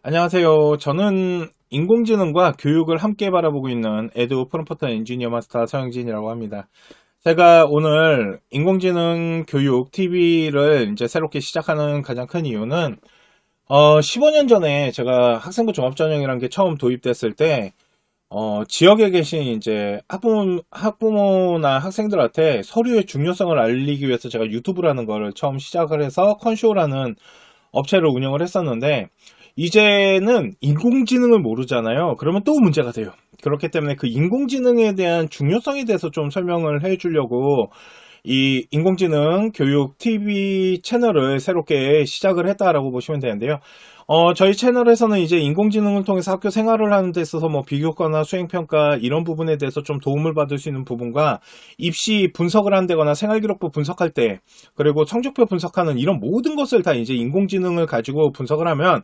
안녕하세요. 저는 인공지능과 교육을 함께 바라보고 있는 에듀 프롬프트 엔지니어 마스터 서영진이라고 합니다. 제가 오늘 인공지능 교육 TV를 이제 새롭게 시작하는 가장 큰 이유는 15년 전에 제가 학생부 종합전형이라는 게 처음 도입됐을 때 지역에 계신 이제 학부모나 학생들한테 서류의 중요성을 알리기 위해서 제가 유튜브라는 거를 처음 시작을 해서 컨쇼라는 업체를 운영을 했었는데, 이제는 인공지능을 모르잖아요. 그러면 또 문제가 돼요. 그렇기 때문에 그 인공지능에 대한 중요성에 대해서 좀 설명을 해주려고 이 인공지능 교육 TV 채널을 새롭게 시작을 했다라고 보시면 되는데요. 저희 채널에서는 이제 인공지능을 통해서 학교 생활을 하는 데 있어서 뭐 비교과나 수행평가 이런 부분에 대해서 좀 도움을 받을 수 있는 부분과 입시 분석을 한다거나 생활기록부 분석할 때, 그리고 성적표 분석하는 이런 모든 것을 다 이제 인공지능을 가지고 분석을 하면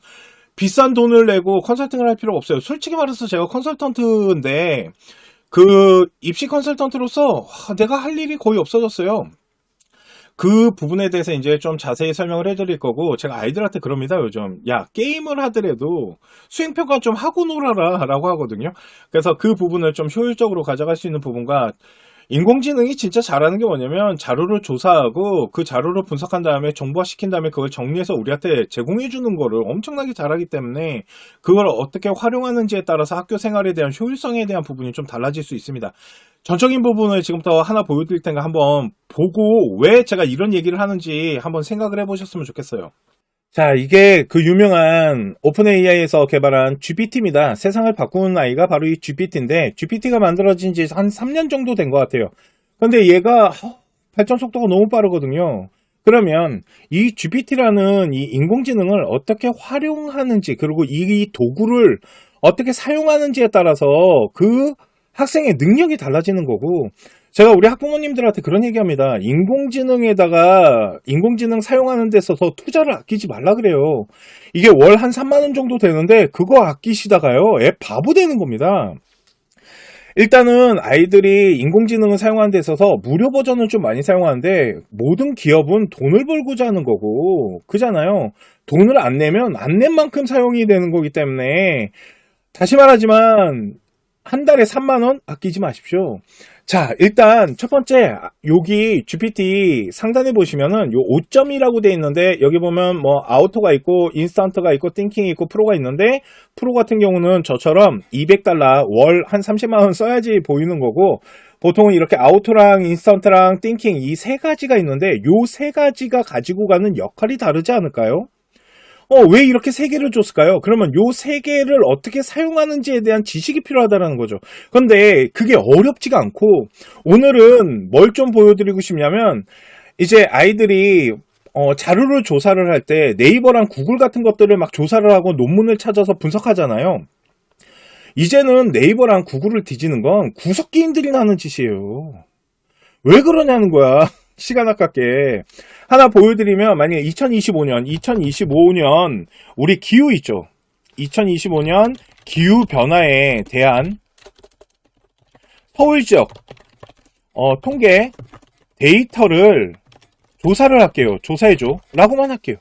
비싼 돈을 내고 컨설팅을 할 필요가 없어요. 솔직히 말해서 제가 컨설턴트인데 그 입시 컨설턴트로서 내가 할 일이 거의 없어졌어요. 그 부분에 대해서 이제 좀 자세히 설명을 해드릴 거고, 제가 아이들한테 그럽니다, 요즘. 야, 게임을 하더라도 수행평가 좀 하고 놀아라 라고 하거든요. 그래서 그 부분을 좀 효율적으로 가져갈 수 있는 부분과, 인공지능이 진짜 잘하는 게 뭐냐면 자료를 조사하고 그 자료를 분석한 다음에 정보화시킨 다음에 그걸 정리해서 우리한테 제공해 주는 거를 엄청나게 잘하기 때문에, 그걸 어떻게 활용하는지에 따라서 학교 생활에 대한 효율성에 대한 부분이 좀 달라질 수 있습니다. 전적인 부분을 지금부터 하나 보여드릴 테니까 한번 보고 왜 제가 이런 얘기를 하는지 한번 생각을 해보셨으면 좋겠어요. 자, 이게 그 유명한 오픈 AI에서 개발한 GPT입니다. 세상을 바꾸는 아이가 바로 이 GPT인데, GPT가 만들어진 지 한 3년 정도 된 것 같아요. 근데 얘가 발전 속도가 너무 빠르거든요. 그러면 이 GPT라는 이 인공지능을 어떻게 활용하는지, 그리고 이 도구를 어떻게 사용하는지에 따라서 그 학생의 능력이 달라지는 거고, 제가 우리 학부모님들한테 그런 얘기합니다. 인공지능 사용하는 데 있어서 투자를 아끼지 말라 그래요. 이게 월 한 3만 원 정도 되는데 그거 아끼시다가요, 애 바보 되는 겁니다. 일단은 아이들이 인공지능을 사용하는 데 있어서 무료 버전은 좀 많이 사용하는데, 모든 기업은 돈을 벌고자 하는 거고, 그잖아요. 돈을 안 내면 안 낸 만큼 사용이 되는 거기 때문에, 다시 말하지만 한 달에 3만 원 아끼지 마십시오. 자, 일단 첫 번째, 여기 GPT 상단에 보시면은 요 5점이라고 돼 있는데, 여기 보면 뭐 아우토가 있고 인스턴트가 있고 띵킹이 있고 프로가 있는데, 프로 같은 경우는 저처럼 200달러 월 한 30만 원 써야지 보이는 거고, 보통은 이렇게 아우토랑 인스턴트랑 띵킹 이 세 가지가 있는데, 요 세 가지가 가지고 가는 역할이 다르지 않을까요? 왜 이렇게 세 개를 줬을까요? 그러면 요 세 개를 어떻게 사용하는지에 대한 지식이 필요하다는 거죠. 근데 그게 어렵지가 않고, 오늘은 뭘 좀 보여드리고 싶냐면, 이제 아이들이 자료를 조사를 할 때 네이버랑 구글 같은 것들을 막 조사를 하고 논문을 찾아서 분석하잖아요. 이제는 네이버랑 구글을 뒤지는 건 구석기인들이 하는 짓이에요. 왜 그러냐는 거야. 시간 아깝게. 하나 보여드리면, 만약에 2025년 우리 기후 있죠. 2025년 기후 변화에 대한 서울 지역 통계 데이터를 조사를 할게요. 조사해줘 라고만 할게요.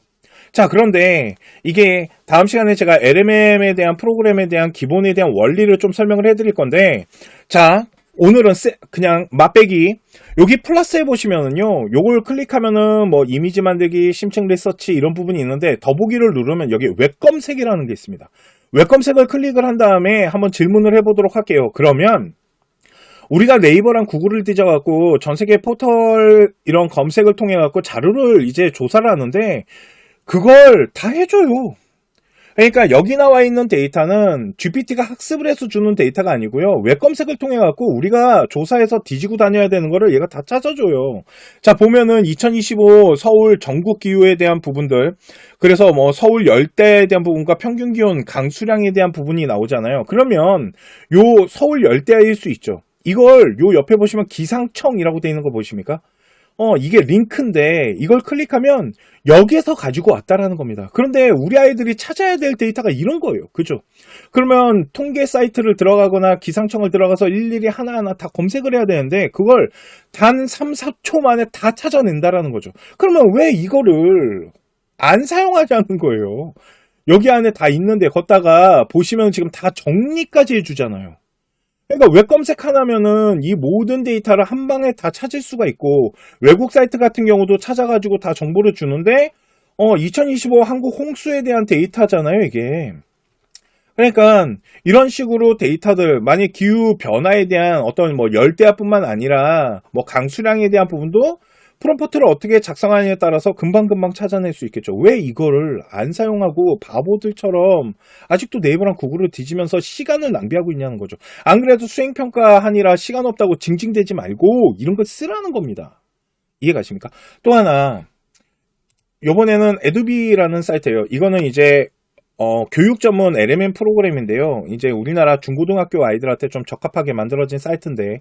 자, 그런데 이게 다음 시간에 제가 LMM에 대한 프로그램에 대한 기본에 대한 원리를 좀 설명을 해드릴 건데, 자, 오늘은 그냥 맛배기. 여기 플러스에 보시면은요, 요걸 클릭하면은 뭐 이미지 만들기, 심층 리서치 이런 부분이 있는데, 더보기를 누르면 여기 웹 검색이라는 게 있습니다. 웹 검색을 클릭을 한 다음에 한번 질문을 해보도록 할게요. 그러면 우리가 네이버랑 구글을 뒤져갖고 전 세계 포털 이런 검색을 통해갖고 자료를 이제 조사를 하는데, 그걸 다 해줘요. 그러니까 여기 나와 있는 데이터는 GPT가 학습을 해서 주는 데이터가 아니고요, 웹 검색을 통해 갖고 우리가 조사해서 뒤지고 다녀야 되는 거를 얘가 다 찾아줘요. 자, 보면은 2025 서울 전국 기후에 대한 부분들, 그래서 뭐 서울 열대에 대한 부분과 평균 기온 강수량에 대한 부분이 나오잖아요. 그러면 요 서울 열대일 수 있죠. 이걸 요 옆에 보시면 기상청이라고 되어 있는 거 보이십니까? 이게 링크인데 이걸 클릭하면 여기에서 가지고 왔다라는 겁니다. 그런데 우리 아이들이 찾아야 될 데이터가 이런 거예요. 그죠? 그러면 통계 사이트를 들어가거나 기상청을 들어가서 일일이 하나하나 다 검색을 해야 되는데, 그걸 단 3, 4초 만에 다 찾아낸다라는 거죠. 그러면 왜 이거를 안 사용하자는 거예요? 여기 안에 다 있는데 걷다가 보시면 지금 다 정리까지 해주잖아요. 그러니까 웹 검색 하나면은 이 모든 데이터를 한 방에 다 찾을 수가 있고, 외국 사이트 같은 경우도 찾아가지고 다 정보를 주는데 2025 한국 홍수에 대한 데이터잖아요, 이게. 그러니까 이런 식으로 데이터들, 만약 기후 변화에 대한 어떤 뭐 열대야뿐만 아니라 뭐 강수량에 대한 부분도 프롬프트를 어떻게 작성하느냐에 따라서 금방금방 찾아낼 수 있겠죠. 왜 이거를 안 사용하고 바보들처럼 아직도 네이버랑 구글을 뒤지면서 시간을 낭비하고 있냐는 거죠. 안 그래도 수행평가 하니라 시간 없다고 징징대지 말고 이런 걸 쓰라는 겁니다. 이해가십니까? 또 하나, 요번에는 에두비라는 사이트예요. 이거는 이제 교육 전문 LMM 프로그램인데요. 이제 우리나라 중고등학교 아이들한테 좀 적합하게 만들어진 사이트인데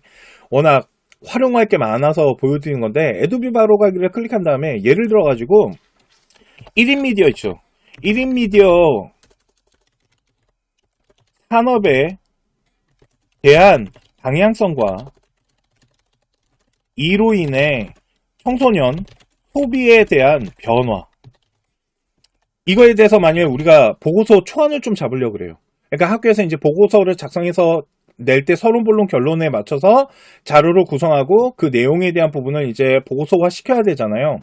워낙 활용할 게 많아서 보여드리는 건데, 에도비 바로 가기를 클릭한 다음에 예를 들어 가지고 1인 미디어 있죠. 1인 미디어 산업에 대한 방향성과 이로 인해 청소년 소비에 대한 변화, 이거에 대해서 만약에 우리가 보고서 초안을 좀 잡으려고 그래요. 그러니까 학교에서 이제 보고서를 작성해서 낼 때 서론, 본론, 결론에 맞춰서 자료를 구성하고 그 내용에 대한 부분을 이제 보고서화 시켜야 되잖아요.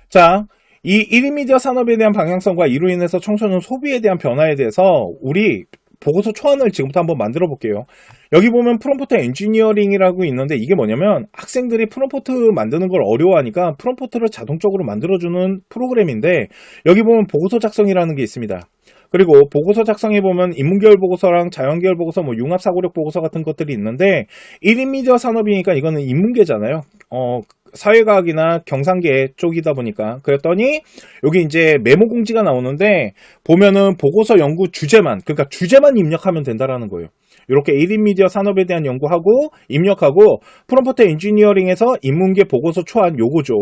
자, 이 1인 미디어 산업에 대한 방향성과 이로 인해서 청소년 소비에 대한 변화에 대해서 우리 보고서 초안을 지금부터 한번 만들어 볼게요. 여기 보면 프롬프트 엔지니어링이라고 있는데, 이게 뭐냐면 학생들이 프롬프트 만드는 걸 어려워하니까 프롬프트를 자동적으로 만들어주는 프로그램인데, 여기 보면 보고서 작성이라는 게 있습니다. 그리고 보고서 작성해 보면 인문계열 보고서랑 자연계열 보고서, 뭐 융합사고력 보고서 같은 것들이 있는데, 1인 미디어 산업이니까 이거는 인문계잖아요. 사회과학이나 경상계 쪽이다 보니까. 그랬더니 여기 이제 메모 공지가 나오는데, 보면은 보고서 연구 주제만, 그러니까 주제만 입력하면 된다라는 거예요. 이렇게 1인 미디어 산업에 대한 연구하고 입력하고, 프롬프트 엔지니어링에서 인문계 보고서 초안 요거죠.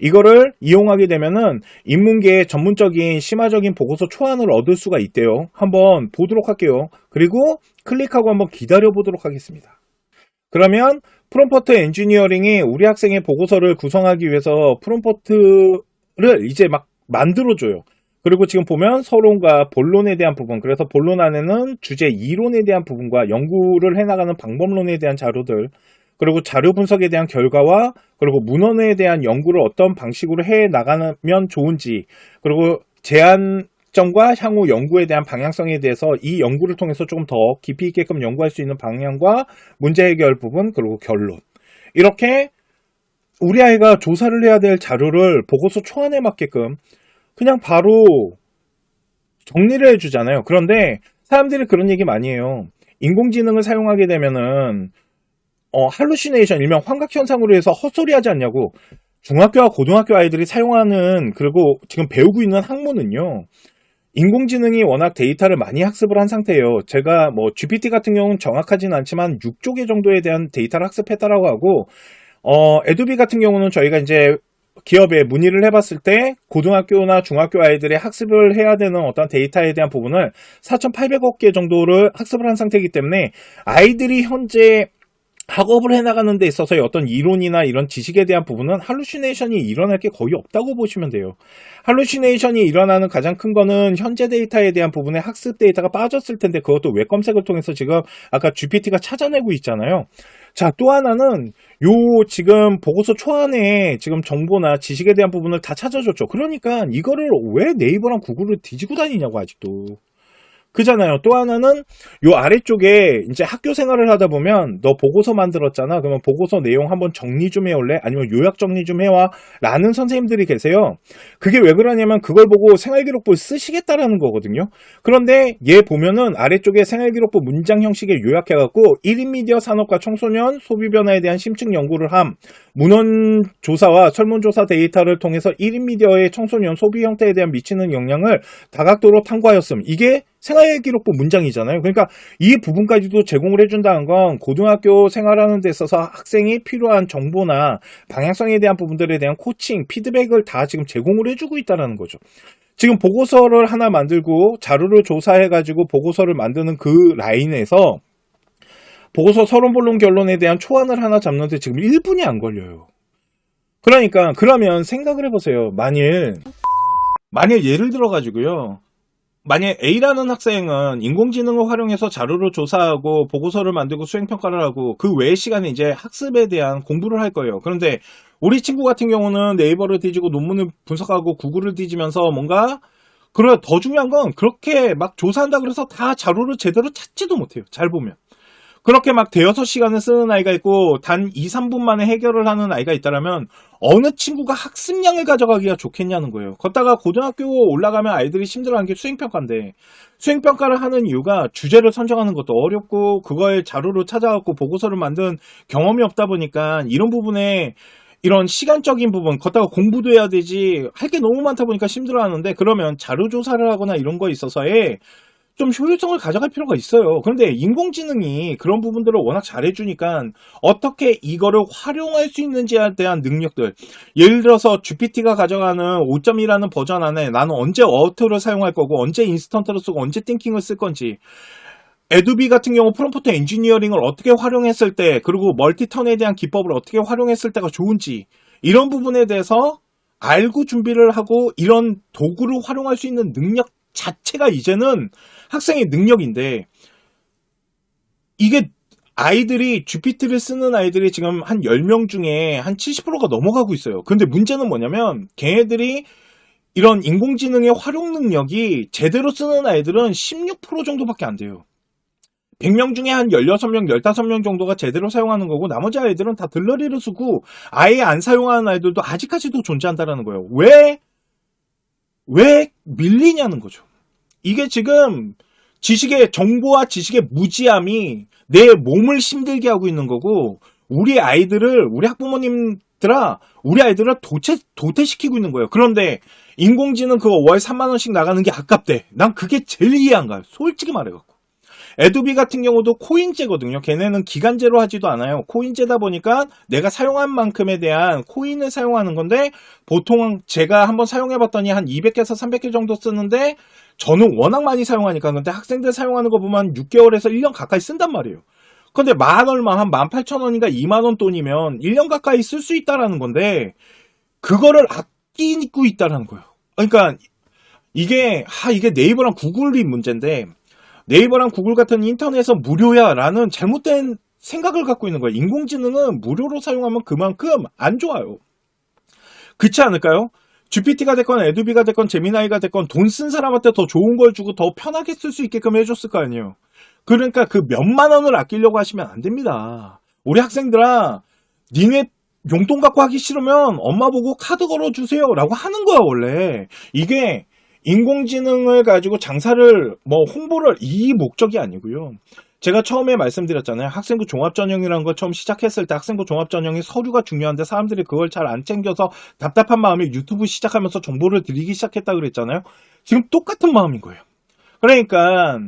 이거를 이용하게 되면은 인문계의 전문적인 심화적인 보고서 초안을 얻을 수가 있대요. 한번 보도록 할게요. 그리고 클릭하고 한번 기다려 보도록 하겠습니다. 그러면 프롬프트 엔지니어링이 우리 학생의 보고서를 구성하기 위해서 프롬프트를 이제 막 만들어줘요. 그리고 지금 보면 서론과 본론에 대한 부분, 그래서 본론 안에는 주제 이론에 대한 부분과 연구를 해나가는 방법론에 대한 자료들, 그리고 자료 분석에 대한 결과와, 그리고 문헌에 대한 연구를 어떤 방식으로 해 나가면 좋은지, 그리고 제한점과 향후 연구에 대한 방향성에 대해서 이 연구를 통해서 조금 더 깊이 있게끔 연구할 수 있는 방향과 문제 해결 부분, 그리고 결론. 이렇게 우리 아이가 조사를 해야 될 자료를 보고서 초안에 맞게끔 그냥 바로 정리를 해주잖아요. 그런데 사람들이 그런 얘기 많이 해요. 인공지능을 사용하게 되면은 할루시네이션, 일명 환각현상으로 해서 헛소리 하지 않냐고. 중학교와 고등학교 아이들이 사용하는, 그리고 지금 배우고 있는 학문은요, 인공지능이 워낙 데이터를 많이 학습을 한 상태예요. 제가 뭐 GPT 같은 경우는 정확하진 않지만 6조 개 정도에 대한 데이터를 학습했다라고 하고, 에도비 같은 경우는 저희가 이제 기업에 문의를 해봤을 때 고등학교나 중학교 아이들의 학습을 해야 되는 어떤 데이터에 대한 부분을 4,800억 개 정도를 학습을 한 상태이기 때문에, 아이들이 현재 학업을 해나가는 데 있어서의 어떤 이론이나 이런 지식에 대한 부분은 할루시네이션이 일어날 게 거의 없다고 보시면 돼요. 할루시네이션이 일어나는 가장 큰 거는 현재 데이터에 대한 부분에 학습 데이터가 빠졌을 텐데, 그것도 웹 검색을 통해서 지금 아까 GPT가 찾아내고 있잖아요. 자, 또 하나는 요 지금 보고서 초안에 지금 정보나 지식에 대한 부분을 다 찾아줬죠. 그러니까 이거를 왜 네이버랑 구글을 뒤지고 다니냐고 아직도. 그잖아요. 또 하나는 요 아래쪽에 이제 학교 생활을 하다 보면 너 보고서 만들었잖아. 그러면 보고서 내용 한번 정리 좀 해올래? 아니면 요약 정리 좀 해와. 라는 선생님들이 계세요. 그게 왜 그러냐면 그걸 보고 생활기록부 쓰시겠다라는 거거든요. 그런데 얘 보면은 아래쪽에 생활기록부 문장 형식에 요약해갖고 1인 미디어 산업과 청소년 소비 변화에 대한 심층 연구를 함. 문헌 조사와 설문조사 데이터를 통해서 1인 미디어의 청소년 소비 형태에 대한 미치는 영향을 다각도로 탐구하였음. 이게 생활기록부 문장이잖아요. 그러니까 이 부분까지도 제공을 해준다는 건 고등학교 생활하는 데 있어서 학생이 필요한 정보나 방향성에 대한 부분들에 대한 코칭, 피드백을 다 지금 제공을 해주고 있다는 거죠. 지금 보고서를 하나 만들고 자료를 조사해가지고 보고서를 만드는 그 라인에서 보고서 서론, 본론, 결론에 대한 초안을 하나 잡는데 지금 1분이 안 걸려요. 그러니까 그러면 생각을 해보세요. 만일 예를 들어가지고요. 만약 A라는 학생은 인공지능을 활용해서 자료를 조사하고 보고서를 만들고 수행평가를 하고 그 외의 시간에 이제 학습에 대한 공부를 할 거예요. 그런데 우리 친구 같은 경우는 네이버를 뒤지고 논문을 분석하고 구글을 뒤지면서 뭔가 그래 더 중요한 건 그렇게 막 조사한다 그래서 다 자료를 제대로 찾지도 못해요. 잘 보면. 그렇게 막 대여섯 시간을 쓰는 아이가 있고 단 2, 3분 만에 해결을 하는 아이가 있다라면 어느 친구가 학습량을 가져가기가 좋겠냐는 거예요. 걷다가 고등학교 올라가면 아이들이 힘들어하는 게 수행평가인데 수행평가를 하는 이유가 주제를 선정하는 것도 어렵고 그거에 자료를 찾아갖고 보고서를 만든 경험이 없다 보니까 이런 부분에 이런 시간적인 부분, 걷다가 공부도 해야 되지 할 게 너무 많다 보니까 힘들어하는데 그러면 자료 조사를 하거나 이런 거에 있어서의 좀 효율성을 가져갈 필요가 있어요. 그런데 인공지능이 그런 부분들을 워낙 잘해주니까 어떻게 이거를 활용할 수 있는지에 대한 능력들. 예를 들어서 GPT가 가져가는 5.2라는 버전 안에 나는 언제 어투를 사용할 거고 언제 인스턴트를 쓰고 언제 띵킹을 쓸 건지 에도비 같은 경우 프롬프트 엔지니어링을 어떻게 활용했을 때 그리고 멀티턴에 대한 기법을 어떻게 활용했을 때가 좋은지 이런 부분에 대해서 알고 준비를 하고 이런 도구를 활용할 수 있는 능력 자체가 이제는 학생의 능력인데 이게 아이들이 GPT를 쓰는 아이들이 지금 한 10명 중에 한 70%가 넘어가고 있어요. 근데 문제는 뭐냐면 걔네들이 이런 인공지능의 활용 능력이 제대로 쓰는 아이들은 16% 정도밖에 안 돼요. 100명 중에 한 16명, 15명 정도가 제대로 사용하는 거고 나머지 아이들은 다 들러리를 쓰고 아예 안 사용하는 아이들도 아직까지도 존재한다는 거예요. 왜 밀리냐는 거죠. 이게 지금 정보와 지식의 무지함이 내 몸을 힘들게 하고 있는 거고 우리 학부모님들아 우리 아이들을 도태시키고 있는 거예요. 그런데 인공지능 그거 월 3만 원씩 나가는 게 아깝대. 난 그게 제일 이해 안 가요. 솔직히 말해갖고. 에도비 같은 경우도 코인제거든요. 걔네는 기간제로 하지도 않아요. 코인제다 보니까 내가 사용한 만큼에 대한 코인을 사용하는 건데 보통 제가 한번 사용해봤더니 한 200개에서 300개 정도 쓰는데 저는 워낙 많이 사용하니까 근데 학생들 사용하는 거 보면 6개월에서 1년 가까이 쓴단 말이에요. 근데 만 얼마 한 18,000원인가 2만원 돈이면 1년 가까이 쓸 수 있다라는 건데 그거를 아끼고 있다라는 거예요. 그러니까 이게 네이버랑 구글이 문제인데 네이버랑 구글 같은 인터넷은 무료야 라는 잘못된 생각을 갖고 있는 거예요. 인공지능은 무료로 사용하면 그만큼 안 좋아요. 그렇지 않을까요? GPT가 됐건 에도비가 됐건 제미나이가 됐건 돈 쓴 사람한테 더 좋은 걸 주고 더 편하게 쓸 수 있게끔 해줬을 거 아니에요. 그러니까 그 몇만 원을 아끼려고 하시면 안 됩니다. 우리 학생들아 니네 용돈 갖고 하기 싫으면 엄마 보고 카드 걸어주세요 라고 하는 거야 원래. 이게 인공지능을 가지고 장사를 홍보를 이 목적이 아니고요. 제가 처음에 말씀드렸잖아요. 학생부 종합전형이라는 걸 처음 시작했을 때 학생부 종합전형이 서류가 중요한데 사람들이 그걸 잘 안 챙겨서 답답한 마음에 유튜브 시작하면서 정보를 드리기 시작했다 그랬잖아요. 지금 똑같은 마음인 거예요. 그러니까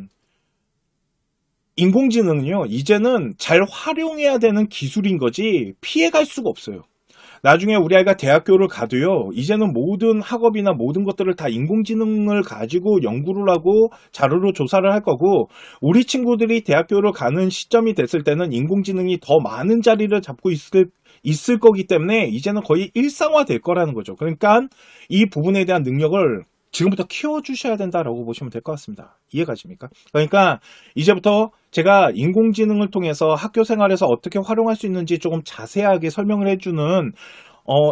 인공지능은요. 이제는 잘 활용해야 되는 기술인 거지 피해갈 수가 없어요. 나중에 우리 아이가 대학교를 가도요. 이제는 모든 학업이나 모든 것들을 다 인공지능을 가지고 연구를 하고 자료로 조사를 할 거고 우리 친구들이 대학교를 가는 시점이 됐을 때는 인공지능이 더 많은 자리를 잡고 있을 거기 때문에 이제는 거의 일상화 될 거라는 거죠. 그러니까 이 부분에 대한 능력을 지금부터 키워주셔야 된다라고 보시면 될 것 같습니다. 이해가십니까? 그러니까 이제부터 제가 인공지능을 통해서 학교 생활에서 어떻게 활용할 수 있는지 조금 자세하게 설명을 해주는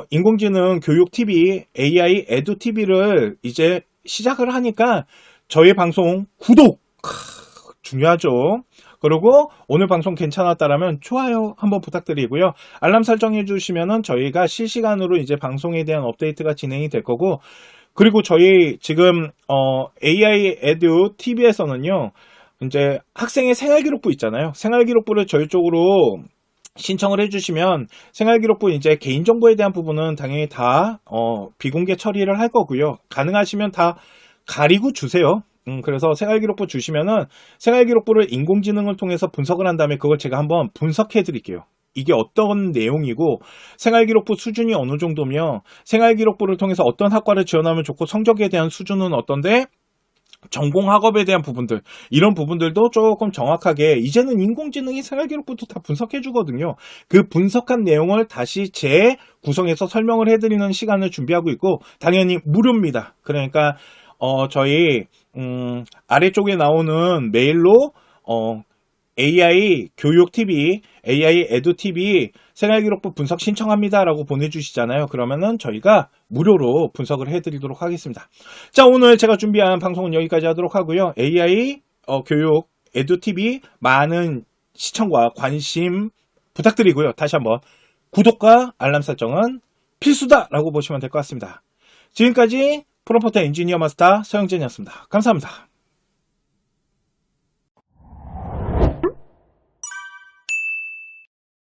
인공지능 교육 TV, AI 에두 TV를 이제 시작을 하니까 저희 방송 구독 중요하죠. 그리고 오늘 방송 괜찮았다라면 좋아요 한번 부탁드리고요. 알람 설정해 주시면은 저희가 실시간으로 이제 방송에 대한 업데이트가 진행이 될 거고 그리고 저희 지금 AI 에듀 TV에서는요. 이제 학생의 생활기록부 있잖아요. 생활기록부를 저희 쪽으로 신청을 해주시면 생활기록부 이제 개인정보에 대한 부분은 당연히 다 비공개 처리를 할 거고요. 가능하시면 다 가리고 주세요. 그래서 생활기록부 주시면은 생활기록부를 인공지능을 통해서 분석을 한 다음에 그걸 제가 한번 분석해 드릴게요. 이게 어떤 내용이고 생활기록부 수준이 어느 정도며 생활기록부를 통해서 어떤 학과를 지원하면 좋고 성적에 대한 수준은 어떤데 전공 학업에 대한 부분들 이런 부분들도 조금 정확하게 이제는 인공지능이 생활기록부도 다 분석해 주거든요. 그 분석한 내용을 다시 재구성해서 설명을 해드리는 시간을 준비하고 있고 당연히 무료입니다. 그러니까 저희 아래쪽에 나오는 메일로 AI 교육 TV, AI 에듀 TV 생활기록부 분석 신청합니다라고 보내주시잖아요. 그러면은 저희가 무료로 분석을 해드리도록 하겠습니다. 자, 오늘 제가 준비한 방송은 여기까지 하도록 하고요. AI 교육 에듀 TV 많은 시청과 관심 부탁드리고요. 다시 한번 구독과 알람 설정은 필수다라고 보시면 될 것 같습니다. 지금까지 프롬프터 엔지니어 마스터 서영진이었습니다. 감사합니다.